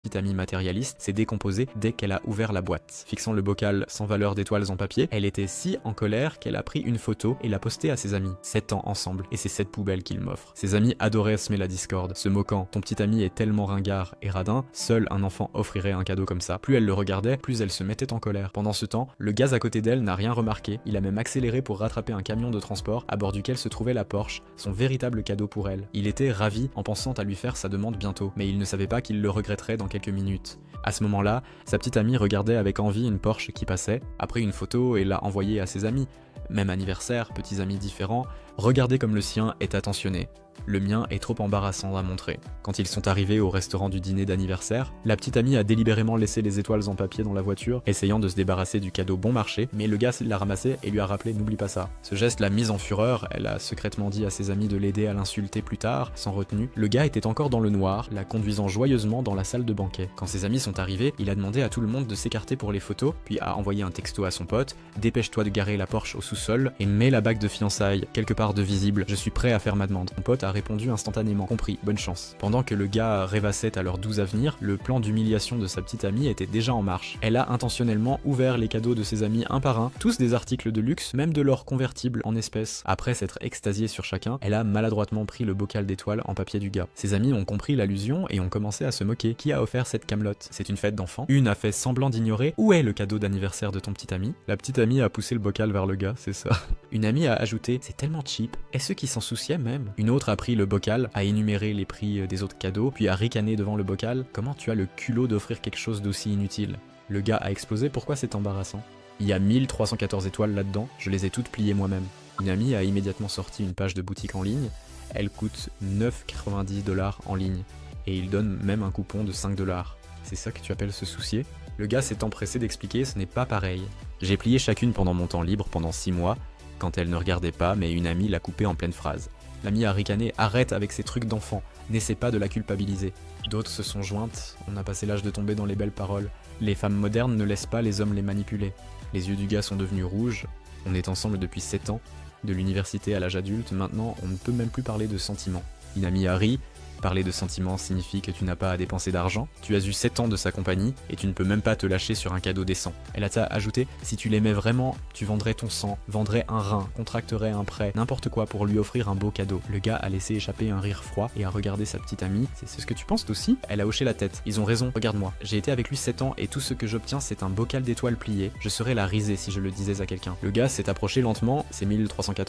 petite amie matérialiste s'est décomposée dès qu'elle a ouvert la boîte. Fixant le bocal sans valeur d'étoiles en papier, elle était si en colère qu'elle a pris une photo et l'a postée à ses amis. 7 ans ensemble, et c'est cette poubelle qu'il m'offre. Ses amis adoraient semer la discorde, se moquant. Ton petit ami est tellement ringard et radin, seul un enfant offrirait un cadeau comme ça. Plus elle le regardait, plus elle se mettait en colère. Pendant ce temps, le gaz à côté d'elle n'a rien remarqué, il a même accéléré pour rattraper un camion de transport à bord duquel se trouvait la Porsche, son véritable cadeau pour elle. Il était ravi en pensant à lui faire sa demande bientôt, mais il ne savait pas qu'il le regretterait dans quelques minutes. À ce moment-là, sa petite amie regardait avec envie une Porsche qui passait, a pris une photo et l'a envoyée à ses amis. Même anniversaire, petits amis différents, regardez comme le sien est attentionné. Le mien est trop embarrassant à montrer. Quand ils sont arrivés au restaurant du dîner d'anniversaire, la petite amie a délibérément laissé les étoiles en papier dans la voiture, essayant de se débarrasser du cadeau bon marché, mais le gars l'a ramassé et lui a rappelé n'oublie pas ça. Ce geste l'a mise en fureur, elle a secrètement dit à ses amis de l'aider à l'insulter plus tard, sans retenue. Le gars était encore dans le noir, la conduisant joyeusement dans la salle de banquet. Quand ses amis sont arrivés, il a demandé à tout le monde de s'écarter pour les photos, puis a envoyé un texto à son pote, dépêche-toi de garer la Porsche au sous-sol et mets la bague de fiançailles quelque part de visible, je suis prêt à faire ma demande. Mon pote a répondu instantanément, compris, bonne chance. Pendant que le gars rêvassait à leur doux avenir, le plan d'humiliation de sa petite amie était déjà en marche. Elle a intentionnellement ouvert les cadeaux de ses amis un par un, tous des articles de luxe, même de l'or convertible en espèces. Après s'être extasiée sur chacun, elle a maladroitement pris le bocal d'étoiles en papier du gars. Ses amis ont compris l'allusion et ont commencé à se moquer. Qui a offert cette camelote? C'est une fête d'enfants. Une a fait semblant d'ignorer où est le cadeau d'anniversaire de ton petit ami. La petite amie a poussé le bocal vers le gars, c'est ça. Une amie a ajouté, c'est tellement cheap. Est-ce qui s'en souciait même? Une autre a pris le bocal, a énuméré les prix des autres cadeaux, puis a ricané devant le bocal. Comment tu as le culot d'offrir quelque chose d'aussi inutile? Le gars a explosé, pourquoi c'est embarrassant? Il y a 1314 étoiles là-dedans, je les ai toutes pliées moi-même. Une amie a immédiatement sorti une page de boutique en ligne, elle coûte 9,90 $ en ligne, et il donne même un coupon de 5 $. C'est ça que tu appelles se soucier? Le gars s'est empressé d'expliquer, ce n'est pas pareil. J'ai plié chacune pendant mon temps libre pendant 6 mois, quand elle ne regardait pas, mais une amie l'a coupé en pleine phrase. L'amie a ricané, arrête avec ces trucs d'enfant, n'essaie pas de la culpabiliser. D'autres se sont jointes, on a passé l'âge de tomber dans les belles paroles. Les femmes modernes ne laissent pas les hommes les manipuler. Les yeux du gars sont devenus rouges, on est ensemble depuis 7 ans, de l'université à l'âge adulte, maintenant on ne peut même plus parler de sentiments. Une amie a ri, parler de sentiments signifie que tu n'as pas à dépenser d'argent, tu as eu 7 ans de sa compagnie et tu ne peux même pas te lâcher sur un cadeau décent. Elle a ajouté, si tu l'aimais vraiment, tu vendrais ton sang, vendrais un rein, contracterais un prêt, n'importe quoi pour lui offrir un beau cadeau. Le gars a laissé échapper un rire froid et a regardé sa petite amie. C'est ce que tu penses aussi? Elle a hoché la tête. Ils ont raison, regarde-moi. J'ai été avec lui 7 ans et tout ce que j'obtiens c'est un bocal d'étoiles pliées. Je serais la risée si je le disais à quelqu'un. Le gars s'est approché lentement, c'est 1314